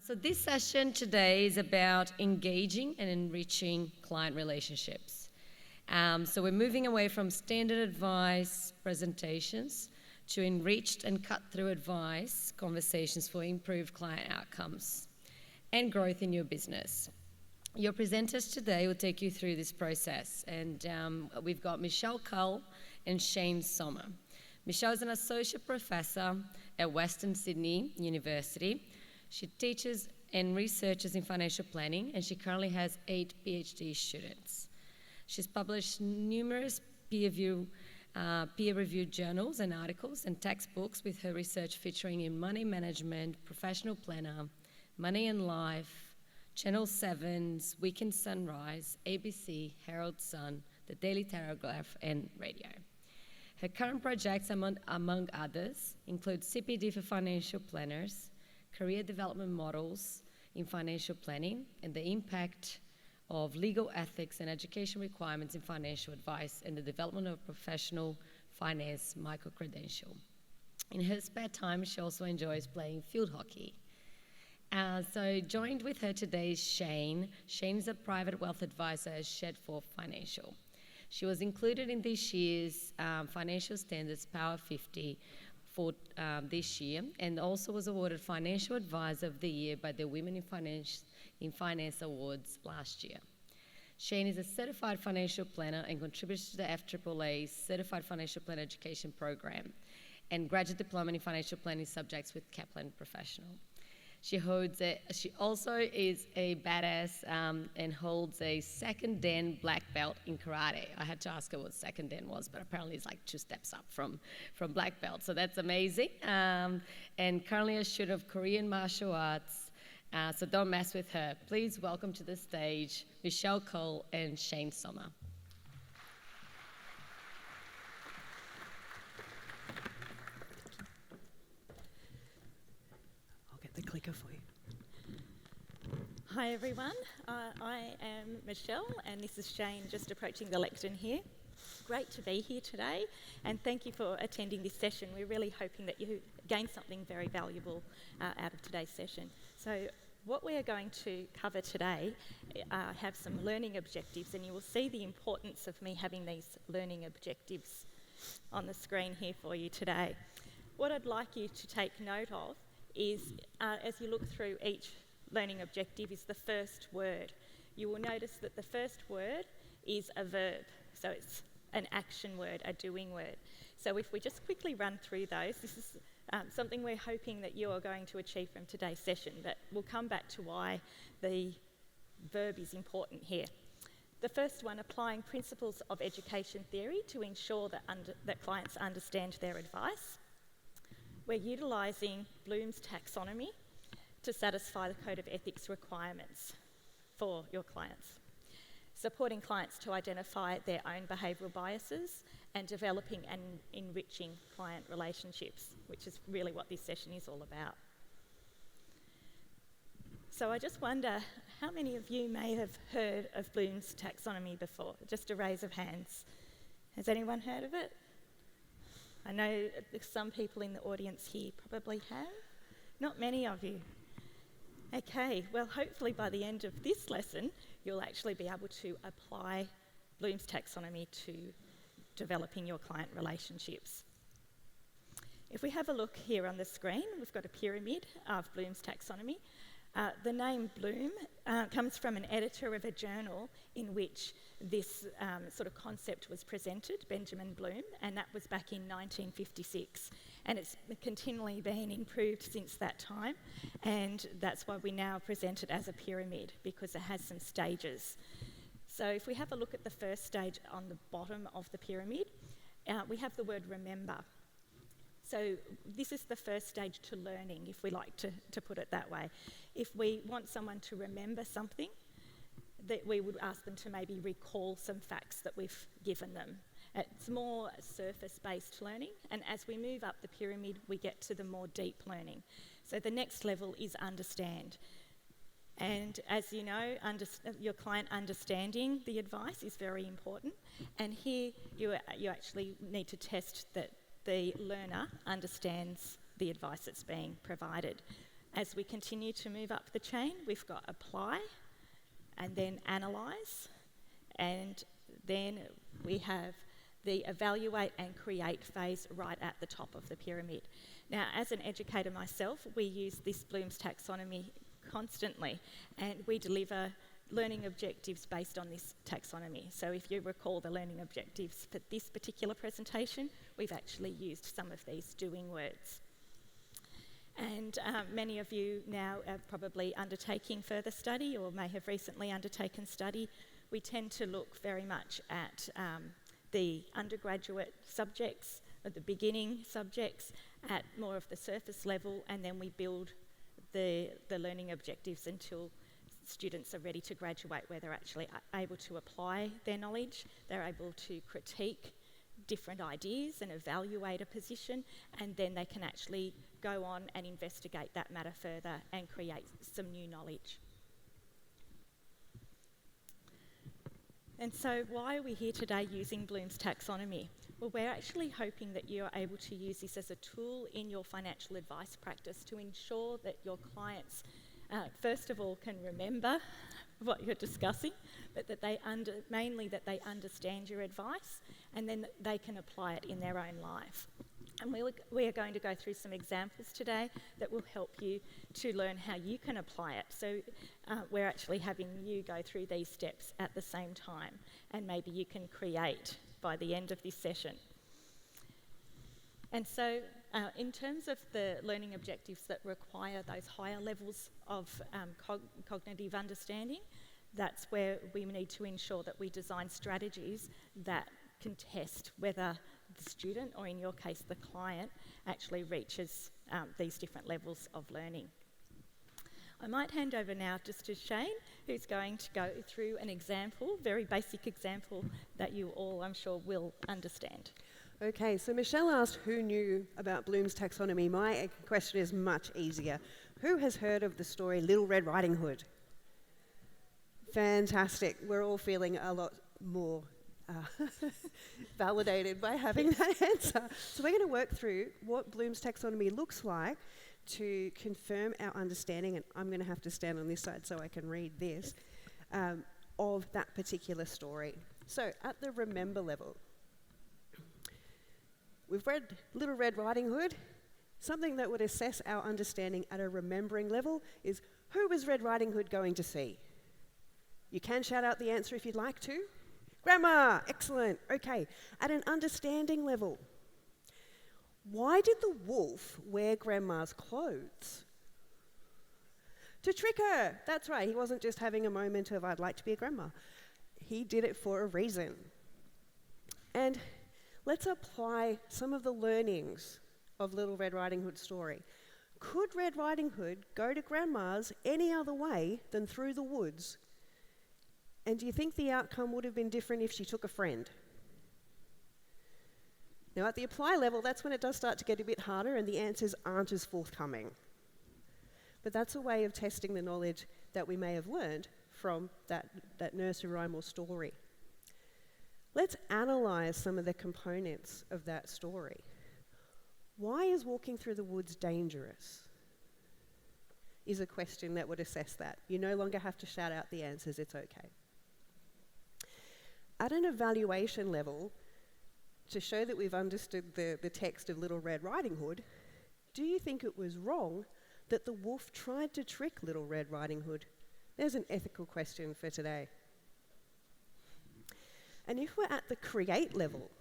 So this session today is about engaging and enriching client relationships. So we're moving away from standard advice presentations to enriched and cut-through advice conversations for improved client outcomes and growth in your business. Your presenters today will take you through this process, and we've got Michelle Cull and Shane Sommer. Michelle is an associate professor at Western Sydney University. She teaches and researches in financial planning, and she currently has 8 PhD students. She's published numerous peer-reviewed journals and articles and textbooks with her research featuring in Money Management, Professional Planner, Money and Life, Channel 7's Weekend Sunrise, ABC, Herald Sun, The Daily Telegraph, and radio. Her current projects, among others, include CPD for financial planners, career development models in financial planning, and the impact of legal ethics and education requirements in financial advice and the development of professional finance micro-credential. In her spare time, she also enjoys playing field hockey. So joined with her today is Shane. Shane is a private wealth advisor at Shedforth Financial. She was included in this year's Financial Standards Power 50 for this year, and also was awarded Financial Advisor of the Year by the Women in Finance Awards last year. Shane is a certified financial planner and contributes to the FAAA's Certified Financial Planner Education Program and graduate diploma in financial planning subjects with Kaplan Professional. She also is a badass and holds a second Dan black belt in karate. I had to ask her what second Dan was, but apparently it's like 2 steps up from black belt. So that's amazing. And currently a student of Korean martial arts. So don't mess with her. Please welcome to the stage Michelle Cull and Shane Sommer. The clicker for you. Hi everyone, I am Michelle and this is Shane just approaching the lectern here. Great to be here today and thank you for attending this session. We're really hoping that you gain something very valuable out of today's session. So what we are going to cover today have some learning objectives, and you will see the importance of me having these learning objectives on the screen here for you today. What I'd like you to take note of is, as you look through each learning objective, is the first word. You will notice that the first word is a verb, so it's an action word, a doing word. So if we just quickly run through those, this is something we're hoping that you are going to achieve from today's session, but we'll come back to why the verb is important here. The first one, applying principles of education theory to ensure that clients understand their advice. We're utilising Bloom's taxonomy to satisfy the Code of Ethics requirements for your clients. Supporting clients to identify their own behavioural biases and developing and enriching client relationships, which is really what this session is all about. So I just wonder, how many of you may have heard of Bloom's taxonomy before? Just a raise of hands. Has anyone heard of it? I know some people in the audience here probably have. Not many of you. Okay, well hopefully by the end of this lesson you'll actually be able to apply Bloom's taxonomy to developing your client relationships. If we have a look here on the screen, we've got a pyramid of Bloom's taxonomy. The name Bloom comes from an editor of a journal in which this sort of concept was presented, Benjamin Bloom, and that was back in 1956. And it's continually been improved since that time, and that's why we now present it as a pyramid, because it has some stages. So if we have a look at the first stage on the bottom of the pyramid, we have the word remember. So this is the first stage to learning, if we like to put it that way. If we want someone to remember something, that we would ask them to maybe recall some facts that we've given them. It's more surface-based learning, and as we move up the pyramid, we get to the more deep learning. So the next level is understand. And as you know, your client understanding the advice is very important, and here you actually need to test that the learner understands the advice that's being provided. As we continue to move up the chain, we've got apply and then analyse, and then we have the evaluate and create phase right at the top of the pyramid. Now, as an educator myself, we use this Bloom's taxonomy constantly, and we deliver learning objectives based on this taxonomy. So if you recall the learning objectives for this particular presentation, we've actually used some of these doing words. And many of you now are probably undertaking further study or may have recently undertaken study. We tend to look very much at the undergraduate subjects, or the beginning subjects, at more of the surface level, and then we build the learning objectives until students are ready to graduate, where they're actually able to apply their knowledge, they're able to critique different ideas and evaluate a position, and then they can actually go on and investigate that matter further and create some new knowledge. And so why are we here today using Bloom's taxonomy? Well, we're actually hoping that you're able to use this as a tool in your financial advice practice to ensure that your clients, first of all, can remember what you're discussing, but that mainly that they understand your advice, and then that they can apply it in their own life. And we are going to go through some examples today that will help you to learn how you can apply it. So we're actually having you go through these steps at the same time, and maybe you can create by the end of this session. And so in terms of the learning objectives that require those higher levels of cognitive understanding, that's where we need to ensure that we design strategies that can test whether the student, or in your case the client, actually reaches these different levels of learning. I might hand over now just to Shane, who's going to go through an example, very basic example that you all, I'm sure, will understand. Okay, so Michelle asked who knew about Bloom's taxonomy. My question is much easier. Who has heard of the story Little Red Riding Hood? Fantastic. We're all feeling a lot more validated by having that answer. So we're going to work through what Bloom's taxonomy looks like to confirm our understanding, and I'm going to have to stand on this side so I can read this, of that particular story. So at the remember level, we've read Little Red Riding Hood. Something that would assess our understanding at a remembering level is, who was Red Riding Hood going to see? You can shout out the answer if you'd like to. Grandma! Excellent. Okay. At an understanding level, why did the wolf wear Grandma's clothes? To trick her. That's right. He wasn't just having a moment of, I'd like to be a grandma. He did it for a reason. And let's apply some of the learnings of Little Red Riding Hood's story. Could Red Riding Hood go to Grandma's any other way than through the woods? And do you think the outcome would have been different if she took a friend? Now, at the apply level, that's when it does start to get a bit harder and the answers aren't as forthcoming. But that's a way of testing the knowledge that we may have learned from that nursery rhyme or story. Let's analyse some of the components of that story. Why is walking through the woods dangerous? Is a question that would assess that. You no longer have to shout out the answers, it's okay. At an evaluation level, to show that we've understood the text of Little Red Riding Hood, do you think it was wrong that the wolf tried to trick Little Red Riding Hood? There's an ethical question for today. And if we're at the create level,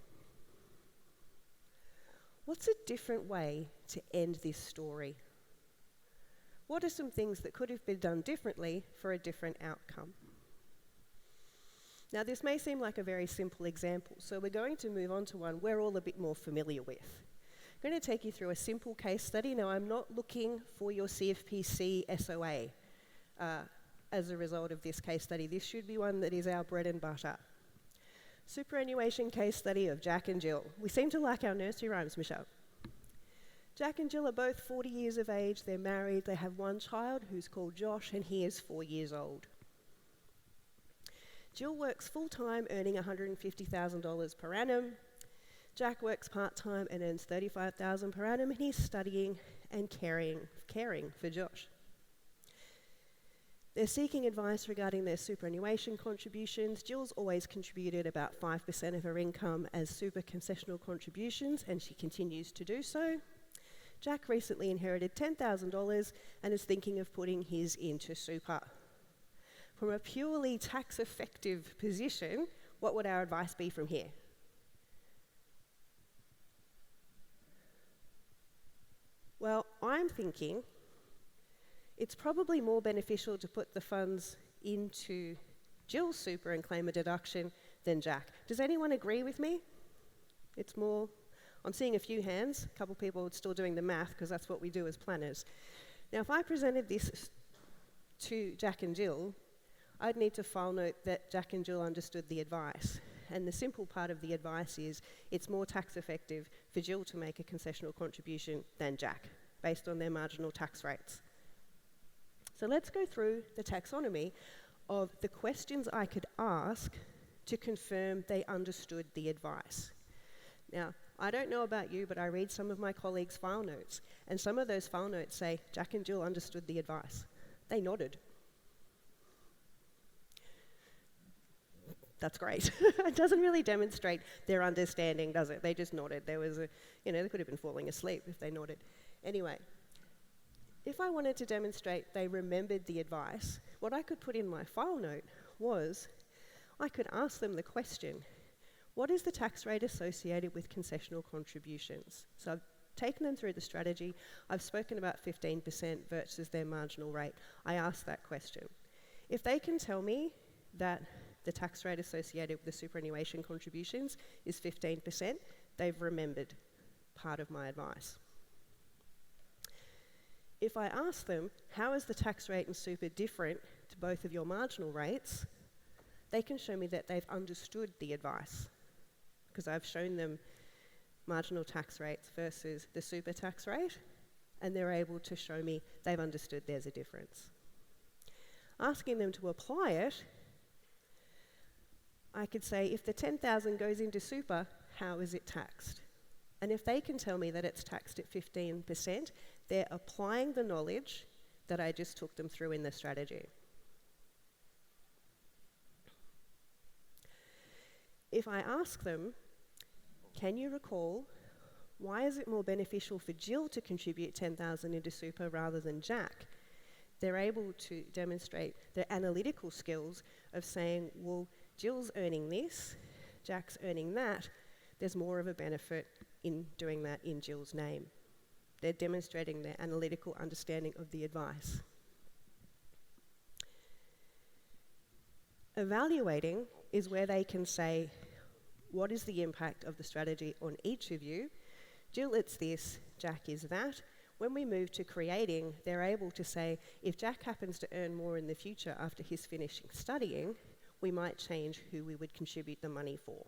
what's a different way to end this story? What are some things that could have been done differently for a different outcome? Now, this may seem like a very simple example, so we're going to move on to one we're all a bit more familiar with. I'm going to take you through a simple case study. Now, I'm not looking for your CFPC SOA as a result of this case study. This should be one that is our bread and butter. Superannuation case study of Jack and Jill. We seem to like our nursery rhymes, Michelle. Jack and Jill are both 40 years of age, they're married, they have one child who's called Josh, and he is 4 years old. Jill works full-time, earning $150,000 per annum. Jack works part-time and earns $35,000 per annum, and he's studying and caring for Josh. They're seeking advice regarding their superannuation contributions. Jill's always contributed about 5% of her income as super concessional contributions, and she continues to do so. Jack recently inherited $10,000 and is thinking of putting his into super. From a purely tax-effective position, what would our advice be from here? Well, I'm thinking it's probably more beneficial to put the funds into Jill's super and claim a deduction than Jack. Does anyone agree with me? It's more, I'm seeing a few hands, a couple people are still doing the math because that's what we do as planners. Now, if I presented this to Jack and Jill, I'd need to file note that Jack and Jill understood the advice. And the simple part of the advice is it's more tax effective for Jill to make a concessional contribution than Jack, based on their marginal tax rates. So let's go through the taxonomy of the questions I could ask to confirm they understood the advice. Now, I don't know about you, but I read some of my colleagues' file notes, and some of those file notes say Jack and Jill understood the advice. They nodded. That's great. It doesn't really demonstrate their understanding, does it? they just nodded. There was they could have been falling asleep if they nodded. Anyway, if I wanted to demonstrate they remembered the advice, what I could put in my file note was I could ask them the question, what is the tax rate associated with concessional contributions? So I've taken them through the strategy. I've spoken about 15% versus their marginal rate. I asked that question. If they can tell me that the tax rate associated with the superannuation contributions is 15%, they've remembered part of my advice. If I ask them, how is the tax rate in super different to both of your marginal rates, they can show me that they've understood the advice, because I've shown them marginal tax rates versus the super tax rate, and they're able to show me they've understood there's a difference. Asking them to apply it, I could say, if the 10,000 goes into super, how is it taxed? And if they can tell me that it's taxed at 15%, they're applying the knowledge that I just took them through in the strategy. If I ask them, can you recall, why is it more beneficial for Jill to contribute 10,000 into super rather than Jack? They're able to demonstrate their analytical skills of saying, well, Jill's earning this, Jack's earning that, there's more of a benefit in doing that in Jill's name. They're demonstrating their analytical understanding of the advice. Evaluating is where they can say, what is the impact of the strategy on each of you? Jill, it's this, Jack is that. When we move to creating, they're able to say, if Jack happens to earn more in the future after he's finishing studying, we might change who we would contribute the money for.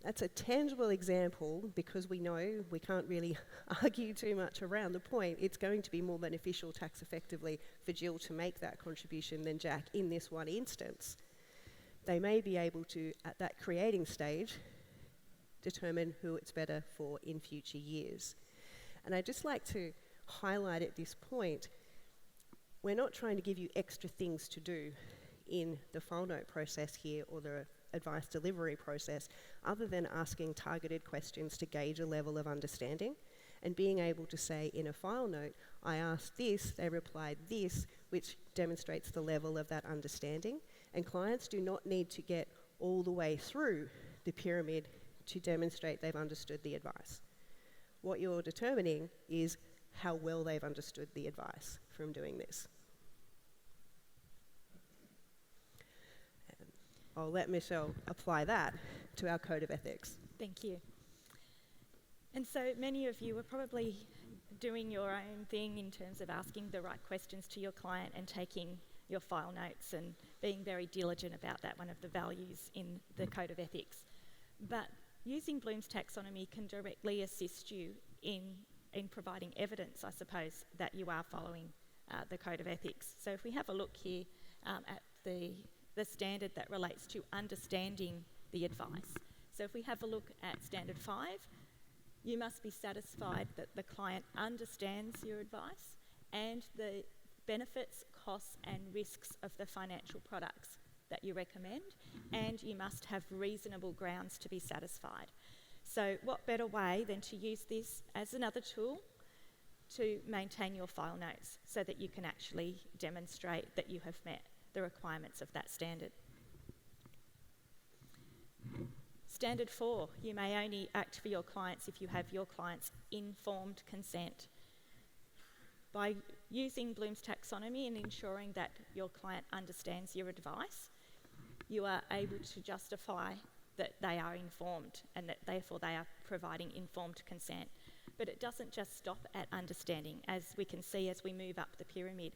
That's a tangible example because we know we can't really argue too much around the point. It's going to be more beneficial tax effectively for Jill to make that contribution than Jack in this one instance. They may be able to, at that creating stage, determine who it's better for in future years. And I'd just like to highlight at this point, we're not trying to give you extra things to do in the file note process here or the advice delivery process, other than asking targeted questions to gauge a level of understanding and being able to say in a file note, I asked this, they replied this, which demonstrates the level of that understanding. And clients do not need to get all the way through the pyramid to demonstrate they've understood the advice. What you're determining is how well they've understood the advice from doing this. I'll let Michelle apply that to our code of ethics. Thank you. And so many of you are probably doing your own thing in terms of asking the right questions to your client and taking your file notes and being very diligent about that, one of the values in the code of ethics. But using Bloom's taxonomy can directly assist you in providing evidence, I suppose, that you are following the code of ethics. So if we have a look here at the standard that relates to understanding the advice. So if we have a look at standard 5, you must be satisfied that the client understands your advice and the benefits, costs and risks of the financial products that you recommend, and you must have reasonable grounds to be satisfied. So what better way than to use this as another tool to maintain your file notes so that you can actually demonstrate that you have met the requirements of that standard. Standard 4, you may only act for your clients if you have your clients' informed consent. By using Bloom's taxonomy and ensuring that your client understands your advice, you are able to justify that they are informed and that therefore they are providing informed consent. But it doesn't just stop at understanding. As we can see as we move up the pyramid,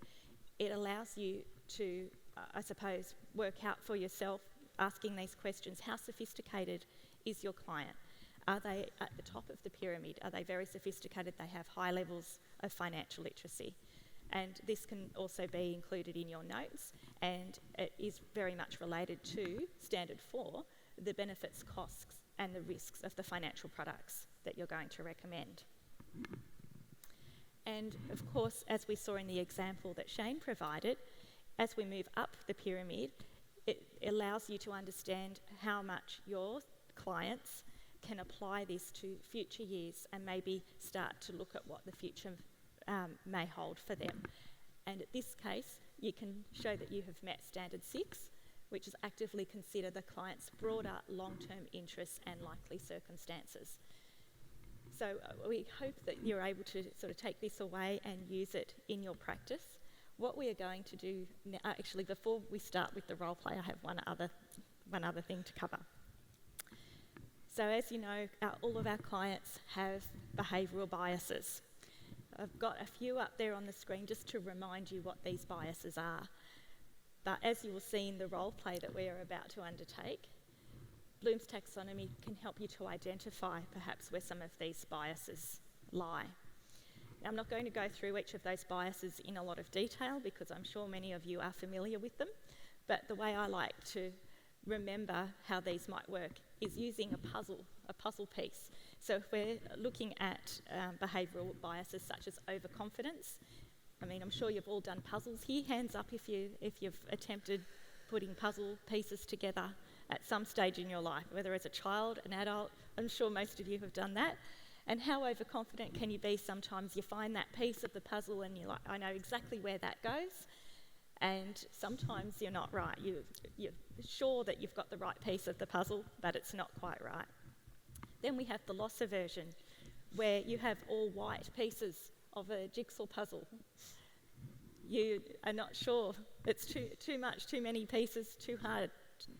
it allows you to, I suppose, work out for yourself, asking these questions. How sophisticated is your client? Are they at the top of the pyramid? Are they very sophisticated? They have high levels of financial literacy. And this can also be included in your notes, and it is very much related to Standard 4, the benefits, costs and the risks of the financial products that you're going to recommend. And of course, as we saw in the example that Shane provided, as we move up the pyramid, it allows you to understand how much your clients can apply this to future years and maybe start to look at what the future may hold for them. And in this case, you can show that you have met Standard 6, which is actively consider the client's broader long-term interests and likely circumstances. So we hope that you're able to sort of take this away and use it in your practice. What we are going to do now, actually before we start with the role play, I have one other thing to cover. So as you know, all of our clients have behavioural biases. I've got a few up there on the screen just to remind you what these biases are. But as you will see in the role play that we are about to undertake, Bloom's taxonomy can help you to identify perhaps where some of these biases lie. Now, I'm not going to go through each of those biases in a lot of detail because I'm sure many of you are familiar with them, but the way I like to remember how these might work is using a puzzle piece. So if we're looking at behavioural biases such as overconfidence, I mean, I'm sure you've all done puzzles here. Hands up if you've attempted putting puzzle pieces together at some stage in your life, whether as a child, an adult. I'm sure most of you have done that. And how overconfident can you be sometimes? You find that piece of the puzzle and you're like, I know exactly where that goes. And sometimes you're not right. You're sure that you've got the right piece of the puzzle, but it's not quite right. Then we have the loss aversion, where you have all white pieces of a jigsaw puzzle. You are not sure. It's too much, too many pieces, too hard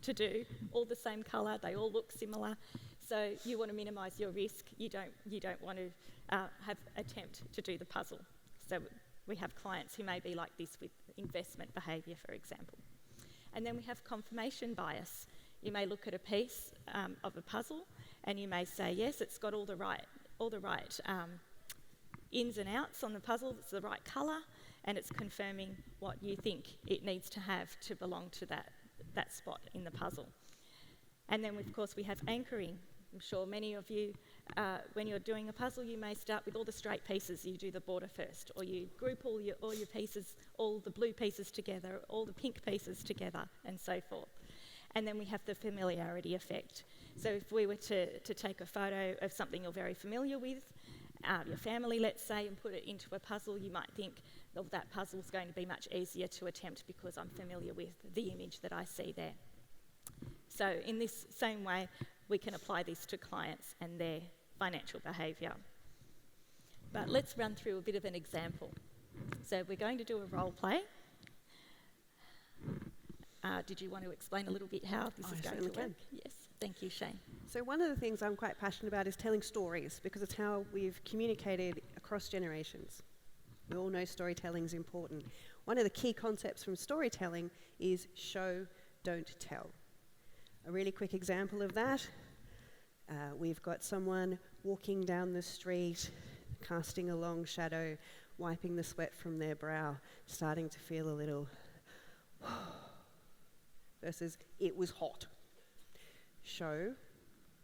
to do. All the same colour, they all look similar. So you want to minimise your risk. You don't want to attempt to do the puzzle. So we have clients who may be like this with investment behaviour, for example. And then we have confirmation bias. You may look at a piece of a puzzle and you may say, yes, it's got all the right ins and outs on the puzzle, it's the right colour, and it's confirming what you think it needs to have to belong to that spot in the puzzle. And then, of course, we have anchoring. I'm sure many of you, when you're doing a puzzle, you may start with all the straight pieces. You do the border first, or you group all your pieces, all the blue pieces together, all the pink pieces together, and so forth. And then we have the familiarity effect. So if we were to take a photo of something you're very familiar with, your family, let's say, and put it into a puzzle, you might think, oh, that puzzle is going to be much easier to attempt because I'm familiar with the image that I see there. So in this same way, we can apply this to clients and their financial behaviour. But let's run through a bit of an example. So we're going to do a role play. Did you want to explain a little bit how this is going to work? Yes, thank you, Shane. So one of the things I'm quite passionate about is telling stories, because it's how we've communicated across generations. We all know storytelling is important. One of the key concepts from storytelling is show, don't tell. A really quick example of that, we've got someone walking down the street, casting a long shadow, wiping the sweat from their brow, starting to feel a little versus it was hot. Show,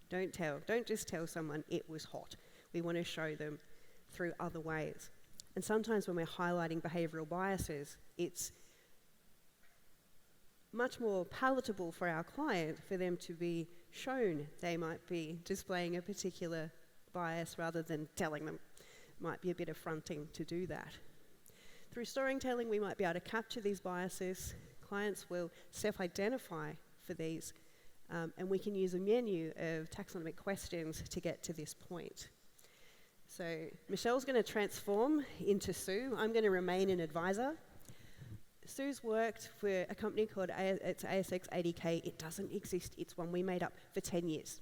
Don't just tell someone it was hot. We want to show them through other ways. And sometimes when we're highlighting behavioural biases, it's much more palatable for our client for them to be shown they might be displaying a particular bias rather than telling them. It might be a bit affronting to do that. Through storytelling, we might be able to capture these biases. Clients will self-identify for these, and we can use a menu of taxonomic questions to get to this point. So Michelle's going to transform into Sue. I'm going to remain an advisor. Sue's worked for a company called it's ASX 80K. It doesn't exist. It's one we made up for 10 years.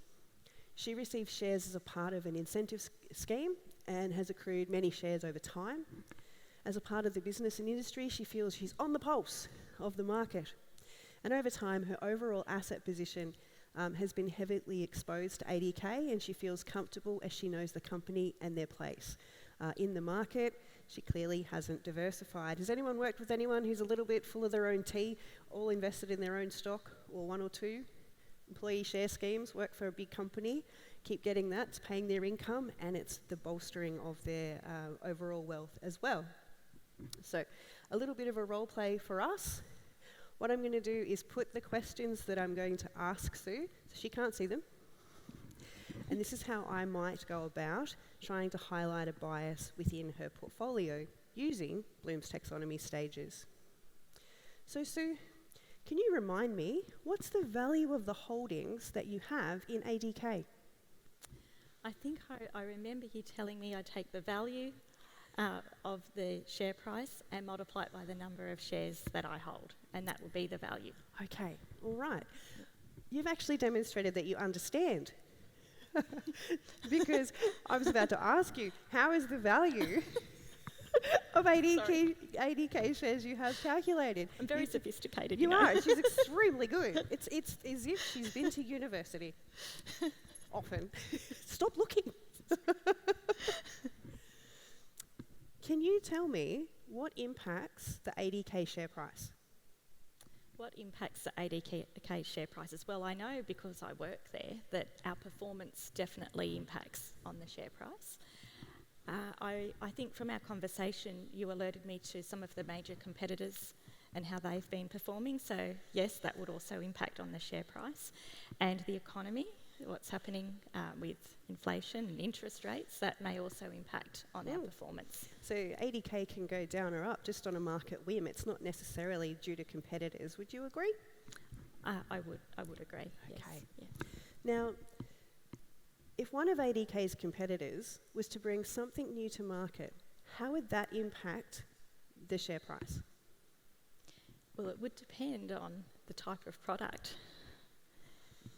She received shares as a part of an incentive scheme and has accrued many shares over time. As a part of the business and industry, she feels she's on the pulse of the market. And over time, her overall asset position has been heavily exposed to 80K, and she feels comfortable as she knows the company and their place in the market. She clearly hasn't diversified. Has anyone worked with anyone who's a little bit full of their own tea, all invested in their own stock, or one or two? Employee share schemes, work for a big company, keep getting that, it's paying their income, and it's the bolstering of their overall wealth as well. So a little bit of a role play for us. What I'm going to do is put the questions that I'm going to ask Sue, so she can't see them. And this is how I might go about trying to highlight a bias within her portfolio using Bloom's taxonomy stages. So Sue, can you remind me, what's the value of the holdings that you have in ADK? I think I remember you telling me I take the value of the share price and multiply it by the number of shares that I hold, and that will be the value. Okay, all right. You've actually demonstrated that you understand. Because I was about to ask you, how is the value of 80K shares you have calculated? I'm very sophisticated, You know. are. She's extremely good. It's as if she's been to university. Often. Stop looking. Can you tell me what impacts the 80K share price? What impacts the ADK share prices? Well, I know because I work there that our performance definitely impacts on the share price. I think from our conversation, you alerted me to some of the major competitors and how they've been performing. So yes, that would also impact on the share price. And the economy, what's happening with inflation and interest rates, that may also impact on our performance. So 80K can go down or up just on a market whim. It's not necessarily due to competitors. Would you agree? I would agree. Yes. Okay. Yeah. Now, if one of 80K's competitors was to bring something new to market, how would that impact the share price? Well, it would depend on the type of product.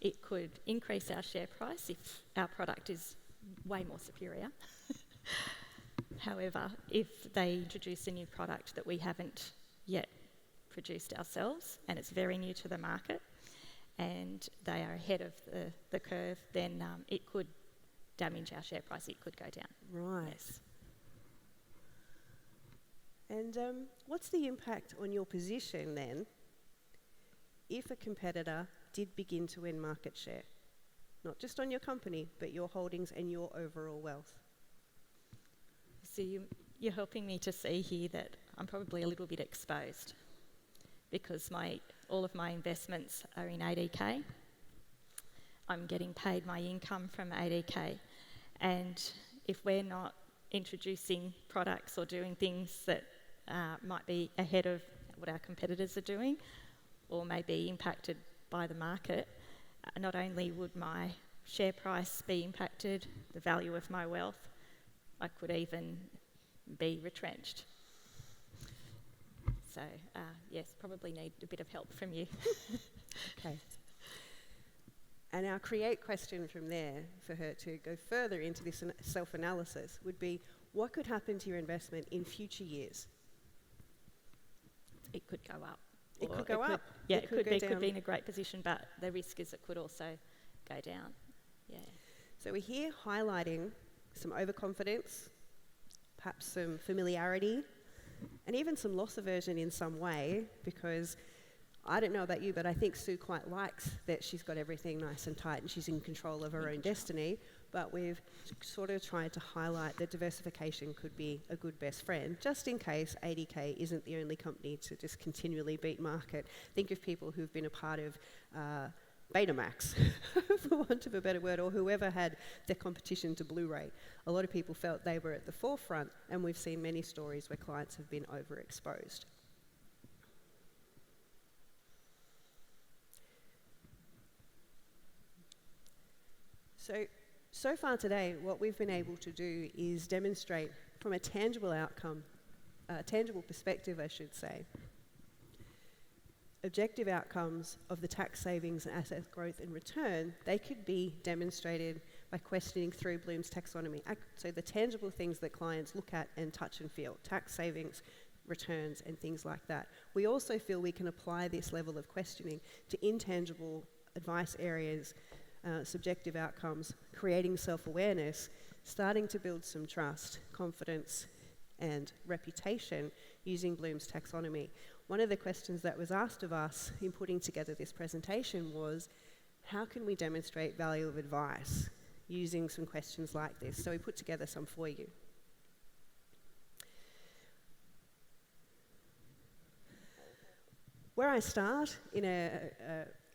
It could increase our share price if our product is way more superior. However, if they introduce a new product that we haven't yet produced ourselves and it's very new to the market and they are ahead of the curve, then it could damage our share price. It could go down. Right. Yes. And what's the impact on your position then if a competitor did begin to win market share? Not just on your company, but your holdings and your overall wealth. So you're helping me to see here that I'm probably a little bit exposed because all of my investments are in ADK. I'm getting paid my income from ADK. And if we're not introducing products or doing things that might be ahead of what our competitors are doing or may be impacted by the market, not only would my share price be impacted, the value of my wealth, I could even be retrenched. So, yes, probably need a bit of help from you. Okay. And our create question from there for her to go further into this self-analysis would be, what could happen to your investment in future years? It could go up. It could go up. Yeah, it could be in a great position, but the risk is it could also go down. Yeah. So we're here highlighting some overconfidence, perhaps some familiarity, and even some loss aversion in some way, because I don't know about you, but I think Sue quite likes that she's got everything nice and tight and she's in control of her own destiny. But we've sort of tried to highlight that diversification could be a good best friend, just in case 80K isn't the only company to just continually beat market. Think of people who've been a part of Betamax, for want of a better word, or whoever had their competition to Blu-ray. A lot of people felt they were at the forefront, and we've seen many stories where clients have been overexposed. So far today, what we've been able to do is demonstrate from a tangible outcome, tangible perspective, I should say, objective outcomes of the tax savings and asset growth and return. They could be demonstrated by questioning through Bloom's taxonomy. So the tangible things that clients look at and touch and feel, tax savings, returns, and things like that. We also feel we can apply this level of questioning to intangible advice areas, subjective outcomes, creating self-awareness, starting to build some trust, confidence, and reputation using Bloom's taxonomy. One of the questions that was asked of us in putting together this presentation was, how can we demonstrate value of advice using some questions like this? So we put together some for you. Where I start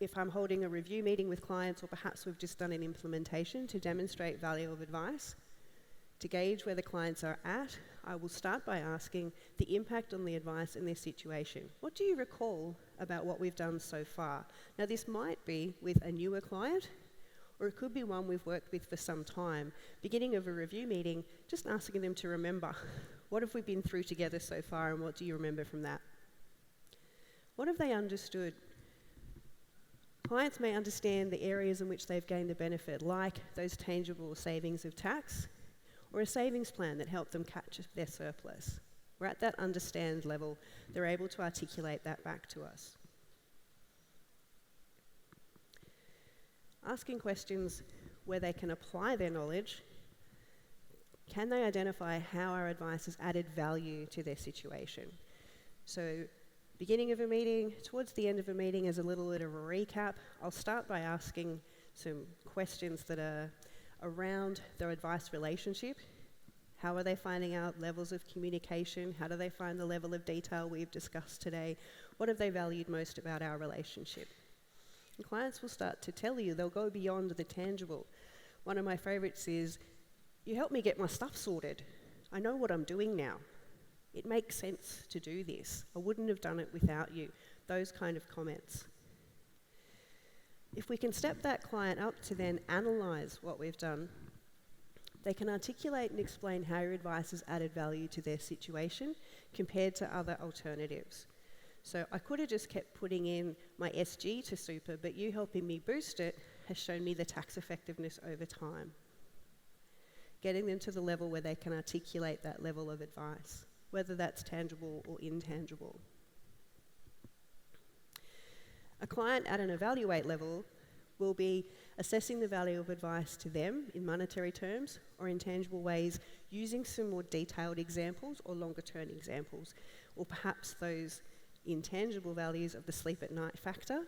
if I'm holding a review meeting with clients, or perhaps we've just done an implementation to demonstrate value of advice, to gauge where the clients are at, I will start by asking the impact on the advice in their situation. What do you recall about what we've done so far? Now, this might be with a newer client, or it could be one we've worked with for some time. Beginning of a review meeting, just asking them to remember, what have we been through together so far, and what do you remember from that? What have they understood? Clients may understand the areas in which they've gained the benefit, like those tangible savings of tax, or a savings plan that helped them catch their surplus. We're at that understand level. They're able to articulate that back to us. Asking questions where they can apply their knowledge. Can they identify how our advice has added value to their situation? So, beginning of a meeting, towards the end of a meeting, as a little bit of a recap, I'll start by asking some questions that are around their advice relationship. How are they finding out levels of communication? How do they find the level of detail we've discussed today? What have they valued most about our relationship? And clients will start to tell you, they'll go beyond the tangible. One of my favourites is, you helped me get my stuff sorted. I know what I'm doing now. It makes sense to do this. I wouldn't have done it without you. Those kind of comments. If we can step that client up to then analyse what we've done, they can articulate and explain how your advice has added value to their situation compared to other alternatives. So I could have just kept putting in my SG to super, but you helping me boost it has shown me the tax effectiveness over time. Getting them to the level where they can articulate that level of advice, whether that's tangible or intangible. A client at an evaluate level will be assessing the value of advice to them in monetary terms or in tangible ways, using some more detailed examples or longer term examples, or perhaps those intangible values of the sleep at night factor,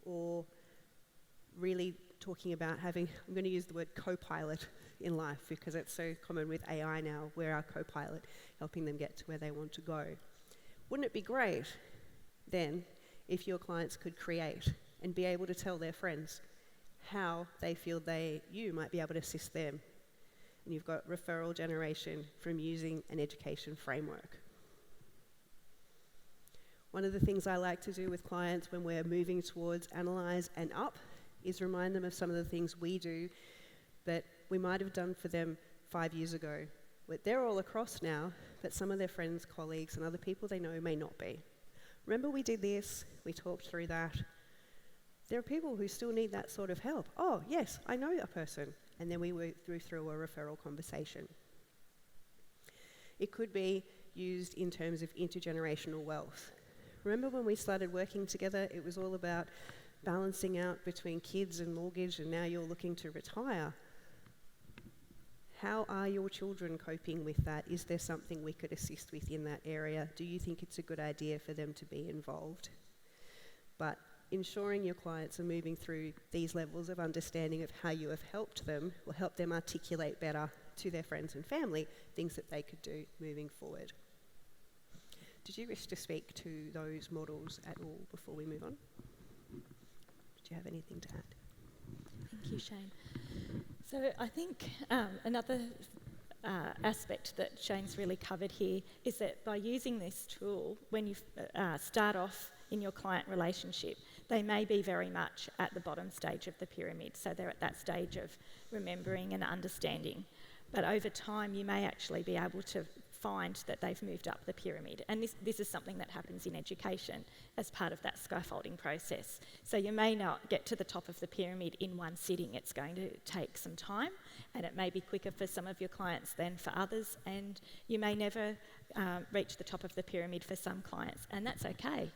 or really talking about having, I'm going to use the word co-pilot in life because it's so common with AI now, where our co-pilot helping them get to where they want to go. Wouldn't it be great then if your clients could create and be able to tell their friends how they feel you might be able to assist them? And you've got referral generation from using an education framework. One of the things I like to do with clients when we're moving towards analyse and up is remind them of some of the things we do that we might have done for them 5 years ago. They're all across now, but some of their friends, colleagues, and other people they know may not be. Remember we did this, we talked through that. There are people who still need that sort of help. Oh, yes, I know a person. And then we work through a referral conversation. It could be used in terms of intergenerational wealth. Remember when we started working together, it was all about balancing out between kids and mortgage, and now you're looking to retire. How are your children coping with that? Is there something we could assist with in that area? Do you think it's a good idea for them to be involved? But ensuring your clients are moving through these levels of understanding of how you have helped them will help them articulate better to their friends and family things that they could do moving forward. Did you wish to speak to those models at all before we move on? Did you have anything to add? Thank you, Shane. So I think another aspect that Shane's really covered here is that by using this tool, when you start off in your client relationship, they may be very much at the bottom stage of the pyramid. So they're at that stage of remembering and understanding. But over time, you may actually be able to find that they've moved up the pyramid. And this is something that happens in education as part of that scaffolding process. So you may not get to the top of the pyramid in one sitting. It's going to take some time, and it may be quicker for some of your clients than for others, and you may never reach the top of the pyramid for some clients. And that's okay,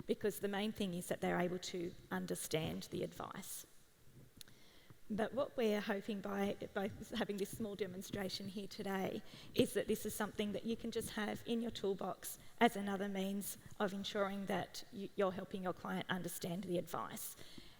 because the main thing is that they're able to understand the advice. But what we're hoping by having this small demonstration here today is that this is something that you can just have in your toolbox as another means of ensuring that you're helping your client understand the advice,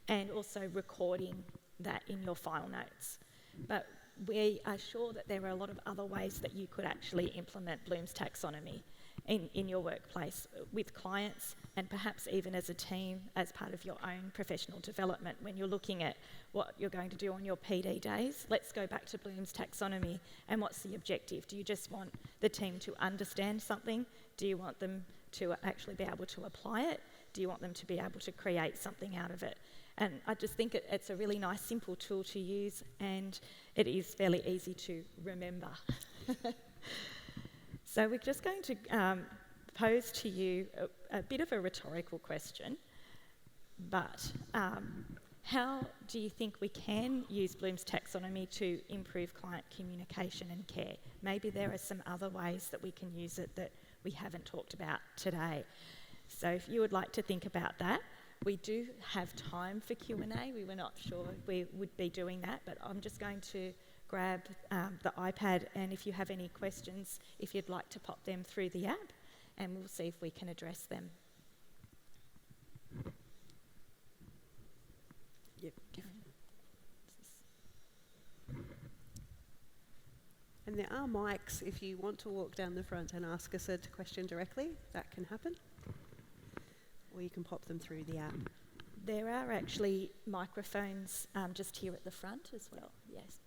and also recording that in your file notes. But we are sure that there are a lot of other ways that you could actually implement Bloom's taxonomy in your workplace with clients, and perhaps even as a team as part of your own professional development when you're looking at what you're going to do on your PD days. Let's go back to Bloom's taxonomy, and what's the objective? Do you just want the team to understand something? Do you want them to actually be able to apply it? Do you want them to be able to create something out of it? And I just think it's a really nice, simple tool to use, and it is fairly easy to remember. So we're just going to pose to you a bit of a rhetorical question, but how do you think we can use Bloom's taxonomy to improve client communication and care? Maybe there are some other ways that we can use it that we haven't talked about today. So if you would like to think about that, we do have time for Q&A. We were not sure we would be doing that, but I'm just going to grab the iPad, and if you have any questions, if you'd like to pop them through the app, and we'll see if we can address them. Yep. And there are mics if you want to walk down the front and ask us a question directly, that can happen. Or you can pop them through the app. There are actually microphones just here at the front as well, yes.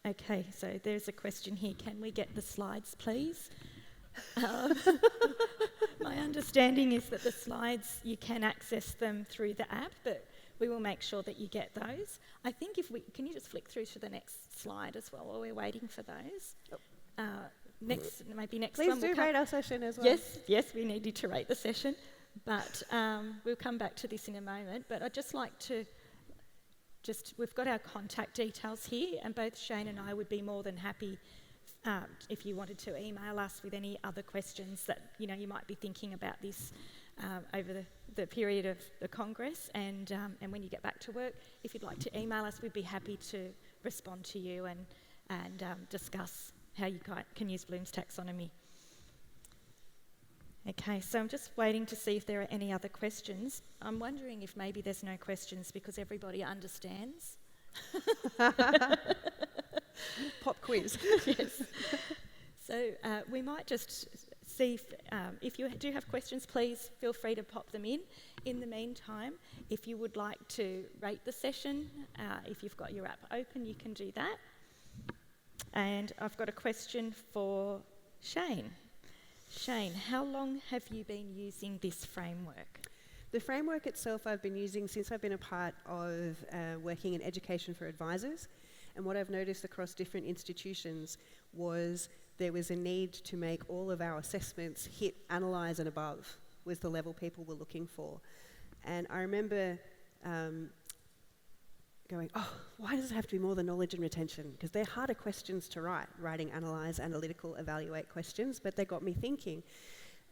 Okay, so there's a question here. Can we get the slides, please? My understanding is that the slides, you can access them through the app, but we will make sure that you get those. I think can you just flick through to the next slide as well while we're waiting for those? Maybe next Please one. Please do rate our session as well. Yes, we need you to rate the session, but we'll come back to this in a moment. But I'd just like to we've got our contact details here, and both Shane and I would be more than happy if you wanted to email us with any other questions that you might be thinking about this over the period of the Congress, and when you get back to work, if you'd like to email us, we'd be happy to respond to you and discuss how you can use Bloom's taxonomy. Okay, so I'm just waiting to see if there are any other questions. I'm wondering if maybe there's no questions because everybody understands. Pop quiz. Yes. So we might just see if you do have questions, please feel free to pop them in. In the meantime, if you would like to rate the session, if you've got your app open, you can do that. And I've got a question for Shane. Shane, how long have you been using this framework? The framework itself I've been using since I've been a part of working in education for advisors. And what I've noticed across different institutions was there was a need to make all of our assessments hit analyse and above was the level people were looking for. And I remember going, why does it have to be more than knowledge and retention? Because they're harder questions to write, writing analyse, analytical, evaluate questions, but they got me thinking.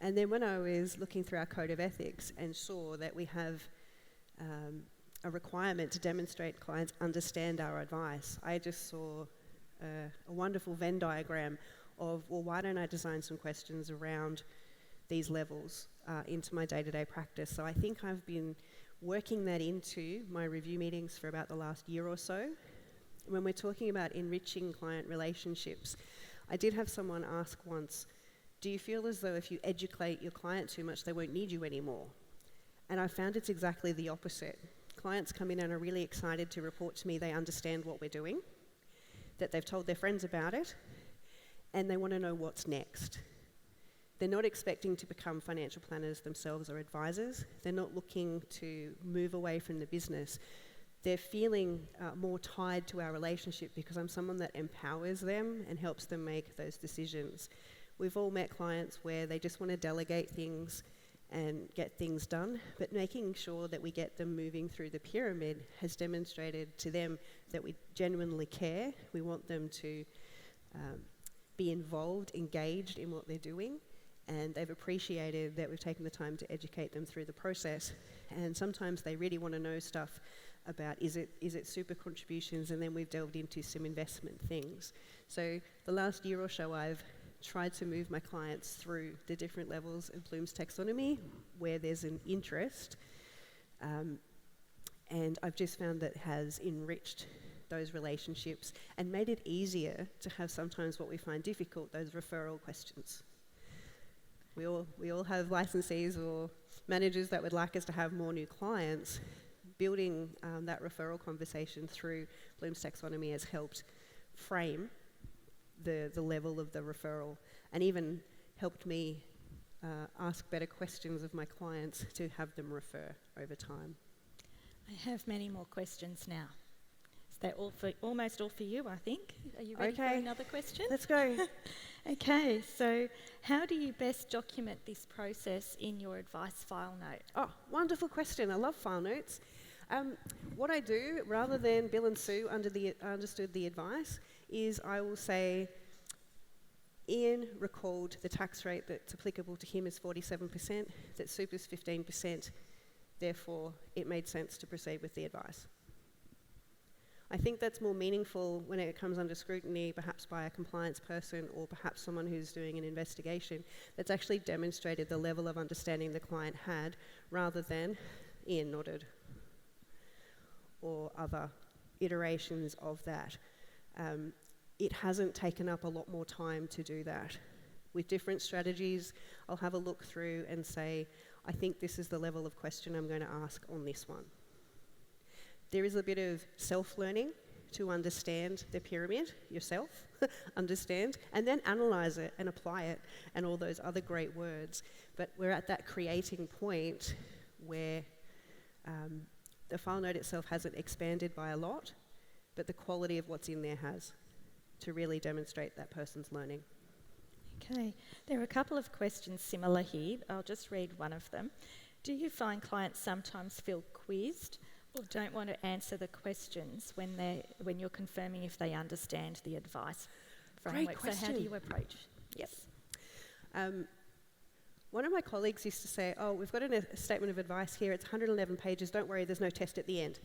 And then when I was looking through our code of ethics and saw that we have a requirement to demonstrate clients understand our advice, I just saw a wonderful Venn diagram of, well, why don't I design some questions around these levels into my day-to-day practice? So I think I've been working that into my review meetings for about the last year or so. When we're talking about enriching client relationships, I did have someone ask once, do you feel as though if you educate your client too much, they won't need you anymore? And I found it's exactly the opposite. Clients come in and are really excited to report to me they understand what we're doing, that they've told their friends about it, and they want to know what's next. They're not expecting to become financial planners themselves or advisors. They're not looking to move away from the business. They're feeling more tied to our relationship because I'm someone that empowers them and helps them make those decisions. We've all met clients where they just want to delegate things and get things done, but making sure that we get them moving through the pyramid has demonstrated to them that we genuinely care. We want them to be involved, engaged in what they're doing, and they've appreciated that we've taken the time to educate them through the process. And sometimes they really want to know stuff about is it super contributions, and then we've delved into some investment things. So the last year or so I've tried to move my clients through the different levels of Bloom's taxonomy where there's an interest, and I've just found that has enriched those relationships and made it easier to have sometimes what we find difficult, those referral questions. We all have licensees or managers that would like us to have more new clients. Building that referral conversation through Bloom's taxonomy has helped frame the level of the referral, and even helped me ask better questions of my clients to have them refer over time. I have many more questions now. So they're almost all for you, I think. Are you ready for Okay. another question? Let's go. Okay, so how do you best document this process in your advice file note? Oh, wonderful question. I love file notes. What I do, rather than Bill and Sue understood the advice, is I will say, Ian recalled the tax rate that's applicable to him is 47%, that super's 15%, therefore it made sense to proceed with the advice. I think that's more meaningful when it comes under scrutiny, perhaps by a compliance person or perhaps someone who's doing an investigation that's actually demonstrated the level of understanding the client had, rather than Ian nodded or other iterations of that. It hasn't taken up a lot more time to do that. With different strategies, I'll have a look through and say, I think this is the level of question I'm going to ask on this one. There is a bit of self-learning to understand the pyramid yourself, understand, and then analyse it and apply it and all those other great words. But we're at that creating point where the file note itself hasn't expanded by a lot, but the quality of what's in there has, to really demonstrate that person's learning. Okay, there are a couple of questions similar here. I'll just read one of them. Do you find clients sometimes feel quizzed or don't want to answer the questions when you're confirming if they understand the advice framework? Great question. So how do you approach? Yes. One of my colleagues used to say, oh, we've got a statement of advice here, it's 111 pages, don't worry, there's no test at the end.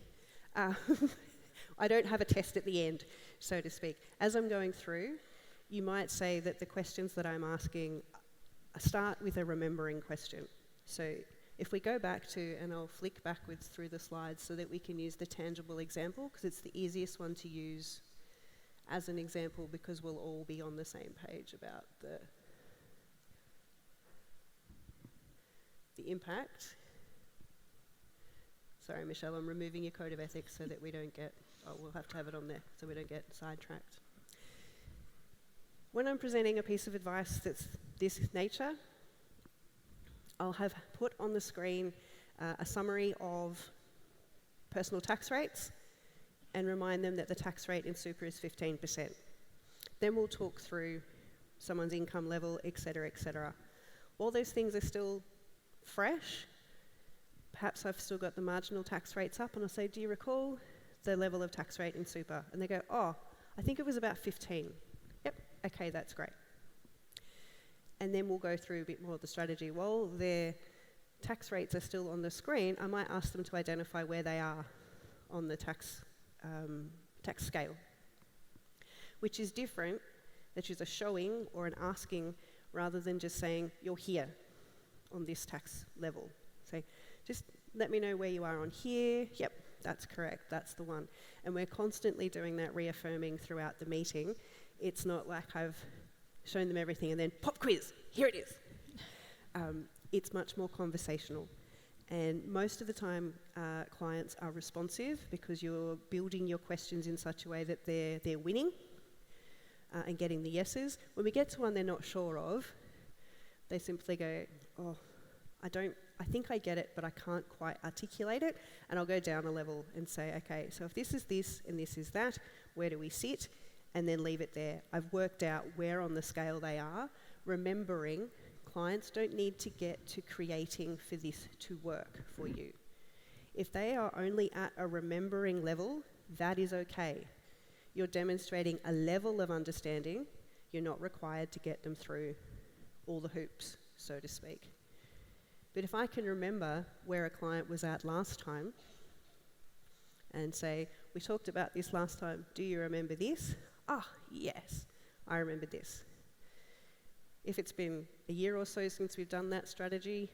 I don't have a test at the end, so to speak. As I'm going through, you might say that the questions that I'm asking start with a remembering question. So if we go back to, and I'll flick backwards through the slides so that we can use the tangible example, because it's the easiest one to use as an example, because we'll all be on the same page about the impact. Sorry, Michelle, I'm removing your code of ethics so that we don't get, we'll have to have it on there so we don't get sidetracked. When I'm presenting a piece of advice that's this nature, I'll have put on the screen a summary of personal tax rates and remind them that the tax rate in super is 15%. Then we'll talk through someone's income level, et cetera, et cetera. All those things are still fresh. Perhaps I've still got the marginal tax rates up and I'll say, do you recall the level of tax rate in super? And they go, oh, I think it was about 15. Yep, okay, that's great. and then we'll go through a bit more of the strategy. While their tax rates are still on the screen, I might ask them to identify where they are on the tax scale, which is different, which is a showing or an asking rather than just saying, you're here on this tax level. So just let me know where you are on here. Yep, that's correct, that's the one. And we're constantly doing that, reaffirming throughout the meeting. It's not like I've shown them everything and then pop quiz, here it is. It's much more conversational. And most of the time, clients are responsive because you're building your questions in such a way that they're winning and getting the yeses. When we get to one they're not sure of, they simply go, oh, I think I get it, but I can't quite articulate it. And I'll go down a level and say, okay, so if this is this and this is that, where do we sit? And then leave it there. I've worked out where on the scale they are, remembering clients don't need to get to creating for this to work for you. If they are only at a remembering level, that is okay. You're demonstrating a level of understanding. You're not required to get them through all the hoops, so to speak. But if I can remember where a client was at last time and say, we talked about this last time, do you remember this? Ah, yes, I remember this. If it's been a year or so since we've done that strategy,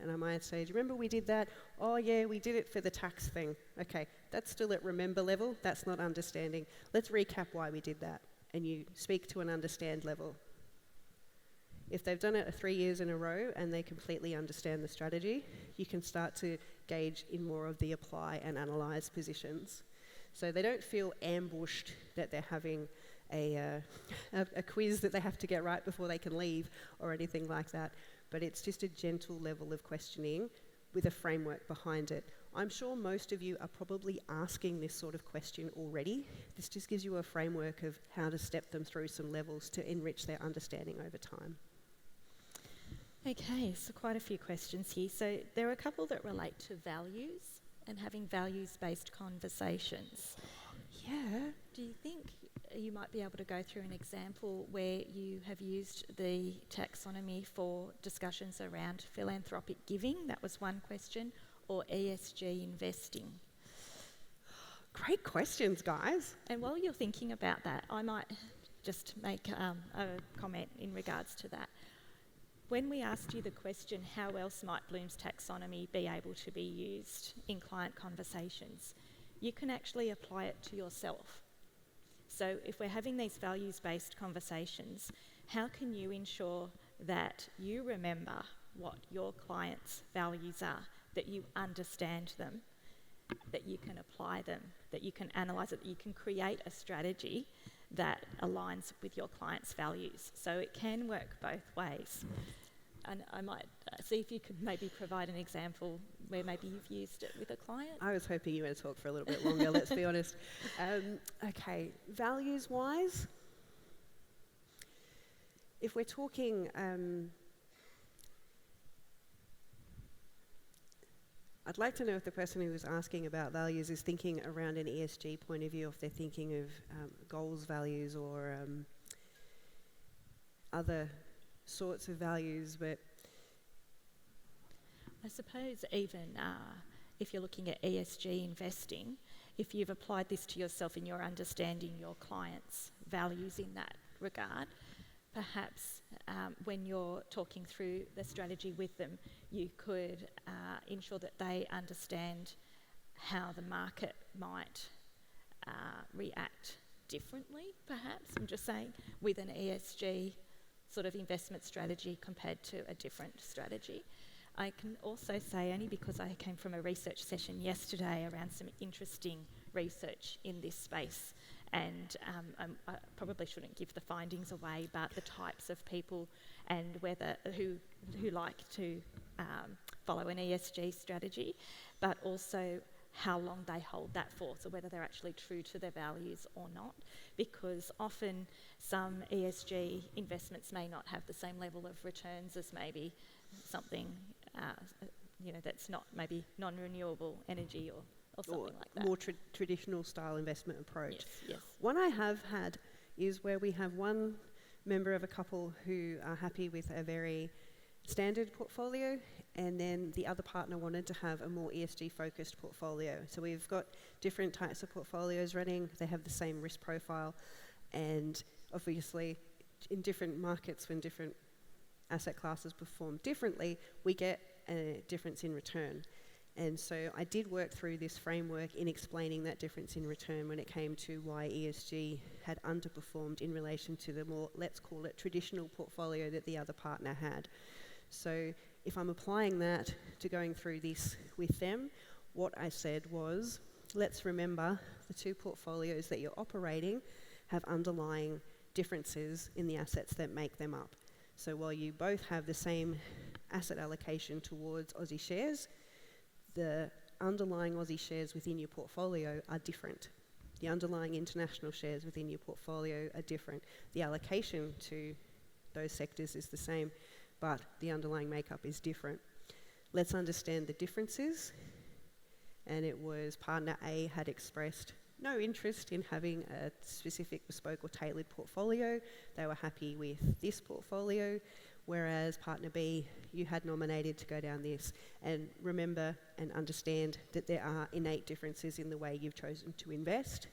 and I might say, do you remember we did that? Oh yeah, we did it for the tax thing. Okay, that's still at remember level, that's not understanding. Let's recap why we did that. And you speak to an understand level. If they've done it 3 years in a row and they completely understand the strategy, you can start to gauge in more of the apply and analyse positions. So they don't feel ambushed that they're having a quiz that they have to get right before they can leave or anything like that. But it's just a gentle level of questioning with a framework behind it. I'm sure most of you are probably asking this sort of question already. This just gives you a framework of how to step them through some levels to enrich their understanding over time. Okay, so quite a few questions here. So there are a couple that relate to values and having values-based conversations. Yeah. Do you think you might be able to go through an example where you have used the taxonomy for discussions around philanthropic giving? That was one question. Or ESG investing? Great questions, guys. And while you're thinking about that, I might just make a comment in regards to that. When we asked you the question, how else might Bloom's taxonomy be able to be used in client conversations, you can actually apply it to yourself. So if we're having these values-based conversations, how can you ensure that you remember what your clients' values are, that you understand them, that you can apply them, that you can analyse it, that you can create a strategy that aligns with your clients' values? So it can work both ways. And I might see if you could maybe provide an example where maybe you've used it with a client. I was hoping you were going to talk for a little bit longer, let's be honest. Okay, values-wise, if we're talking, I'd like to know if the person who was asking about values is thinking around an ESG point of view, if they're thinking of goals values or other sorts of values, but I suppose even if you're looking at ESG investing, if you've applied this to yourself and you're understanding your clients' values in that regard, perhaps when you're talking through the strategy with them, you could ensure that they understand how the market might react differently, perhaps. I'm just saying, with an ESG sort of investment strategy compared to a different strategy. I can also say, only because I came from a research session yesterday around some interesting research in this space, and I probably shouldn't give the findings away, but the types of people and who like to follow an ESG strategy, but also how long they hold that for, so whether they're actually true to their values or not, because often some ESG investments may not have the same level of returns as maybe something that's not maybe non-renewable energy or something like that. More traditional style investment approach. Yes. One I have had is where we have one member of a couple who are happy with a very standard portfolio, and then the other partner wanted to have a more ESG focused portfolio. So we've got different types of portfolios running. They have the same risk profile, and obviously in different markets, when different asset classes perform differently, we get a difference in return. And so I did work through this framework in explaining that difference in return when it came to why ESG had underperformed in relation to the more, let's call it, traditional portfolio that the other partner had. So if I'm applying that to going through this with them, what I said was, let's remember the two portfolios that you're operating have underlying differences in the assets that make them up. So while you both have the same asset allocation towards Aussie shares, the underlying Aussie shares within your portfolio are different. The underlying international shares within your portfolio are different. The allocation to those sectors is the same, but the underlying makeup is different. Let's understand the differences. And it was partner A had expressed no interest in having a specific bespoke or tailored portfolio. They were happy with this portfolio, whereas partner B, you had nominated to go down this. And remember and understand that there are innate differences in the way you've chosen to invest.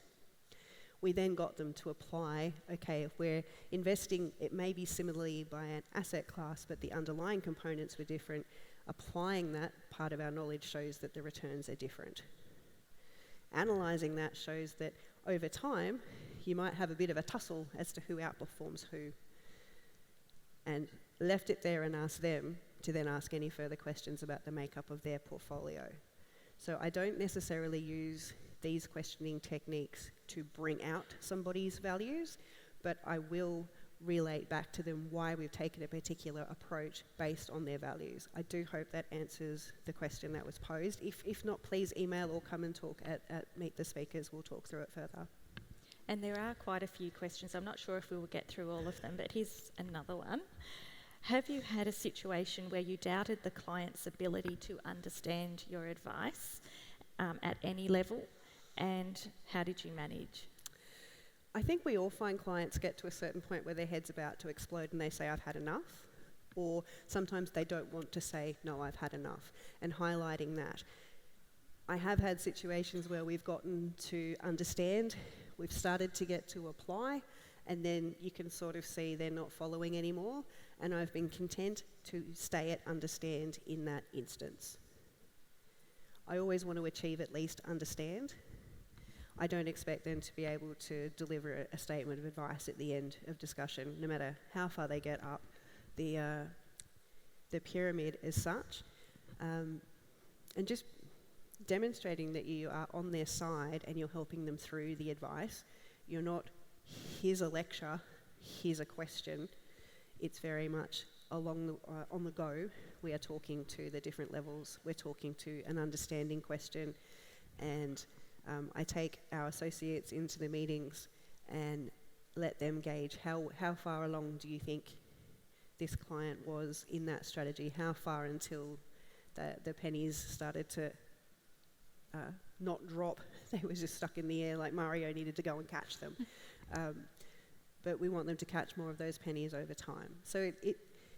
We then got them to apply, okay, if we're investing, it may be similarly by an asset class, but the underlying components were different. Applying that, part of our knowledge shows that the returns are different. Analysing that shows that over time, you might have a bit of a tussle as to who outperforms who. And left it there and asked them to then ask any further questions about the makeup of their portfolio. So I don't necessarily use these questioning techniques to bring out somebody's values, but I will relate back to them why we've taken a particular approach based on their values. I do hope that answers the question that was posed. If not, please email or come and talk at Meet the Speakers. We'll talk through it further. And there are quite a few questions. I'm not sure if we will get through all of them, but here's another one. Have you had a situation where you doubted the client's ability to understand your advice at any level, and how did you manage? I think we all find clients get to a certain point where their head's about to explode and they say, I've had enough. Or sometimes they don't want to say, no, I've had enough, and highlighting that. I have had situations where we've gotten to understand, we've started to get to apply, and then you can sort of see they're not following anymore, and I've been content to stay at understand in that instance. I always want to achieve at least understand. I don't expect them to be able to deliver a statement of advice at the end of discussion, no matter how far they get up the pyramid as such. And just demonstrating that you are on their side and you're helping them through the advice. You're not, here's a lecture, here's a question. It's very much on the go. We are talking to the different levels. We're talking to an understanding question, and I take our associates into the meetings and let them gauge how far along do you think this client was in that strategy, how far until the pennies started to not drop. They were just stuck in the air like Mario needed to go and catch them. But we want them to catch more of those pennies over time. So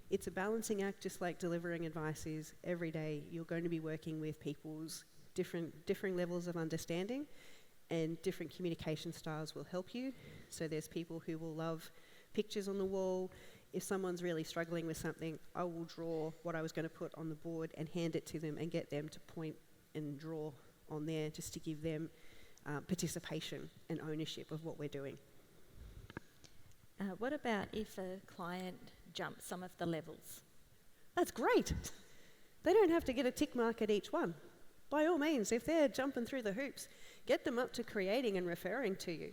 it's a balancing act, just like delivering advice is. Every day you're going to be working with people's differing levels of understanding, and different communication styles will help you. So there's people who will love pictures on the wall. If someone's really struggling with something, I will draw what I was going to put on the board and hand it to them and get them to point and draw on there, just to give them participation and ownership of what we're doing. What about if a client jumps some of the levels? That's great. They don't have to get a tick mark at each one. By all means, if they're jumping through the hoops, get them up to creating and referring to you.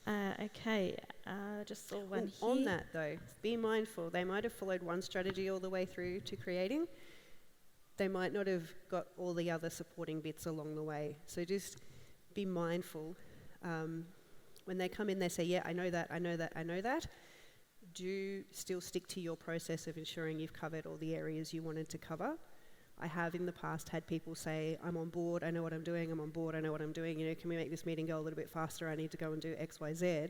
Okay, just saw one here. On that though, be mindful. They might have followed one strategy all the way through to creating. They might not have got all the other supporting bits along the way. So just be mindful. When they come in, they say, yeah, I know that, I know that, I know that. Do still stick to your process of ensuring you've covered all the areas you wanted to cover. I have in the past had people say, I'm on board, I know what I'm doing, I'm on board, I know what I'm doing, can we make this meeting go a little bit faster, I need to go and do X, Y, Z.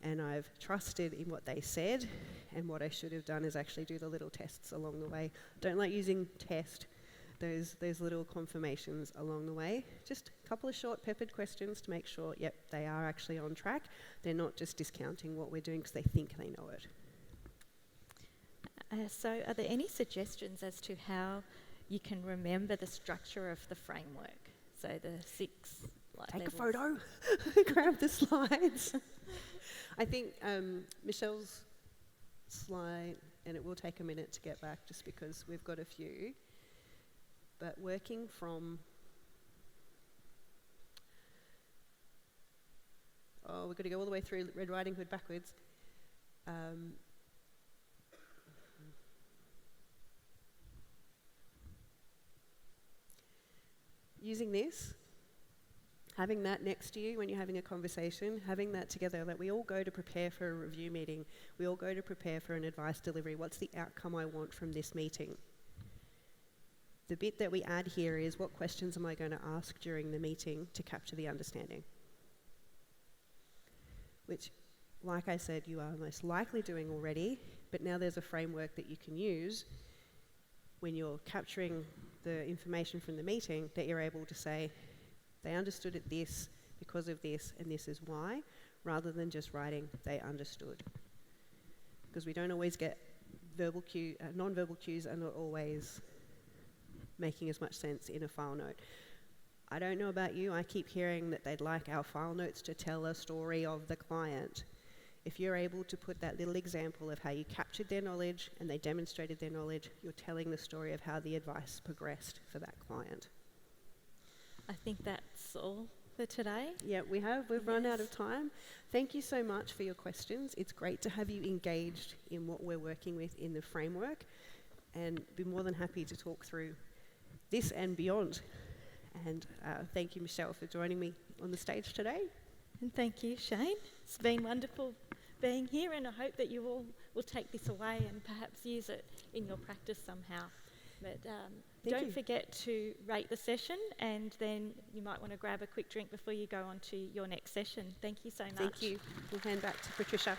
and I've trusted in what they said, and what I should have done is actually do the little tests along the way. Don't like using those little confirmations along the way. Just a couple of short peppered questions to make sure, yep, they are actually on track. They're not just discounting what we're doing because they think they know it. So are there any suggestions as to how you can remember the structure of the framework? So the 6 Take levels. a photo, grab the slides. I think Michelle's slide, and it will take a minute to get back just because we've got a few, but working from, we've got to go all the way through Red Riding Hood backwards. Using this, having that next to you when you're having a conversation, having that together, that we all go to prepare for a review meeting, we all go to prepare for an advice delivery. What's the outcome I want from this meeting? The bit that we add here is, what questions am I going to ask during the meeting to capture the understanding? Which, like I said, you are most likely doing already, but now there's a framework that you can use when you're capturing the information from the meeting, that you're able to say, they understood it this because of this, and this is why, rather than just writing, they understood. Because we don't always get non-verbal cues are not always making as much sense in a file note. I don't know about you, I keep hearing that they'd like our file notes to tell a story of the client. If you're able to put that little example of how you captured their knowledge and they demonstrated their knowledge, you're telling the story of how the advice progressed for that client. I think that's all for today. Yeah, we've run out of time. Thank you so much for your questions. It's great to have you engaged in what we're working with in the framework, and be more than happy to talk through this and beyond. And thank you, Michelle, for joining me on the stage today. And thank you, Shane. It's been wonderful being here, and I hope that you all will take this away and perhaps use it in your practice somehow. But don't forget to rate the session, and then you might want to grab a quick drink before you go on to your next session. Thank you so much. Thank you. We'll hand back to Patricia.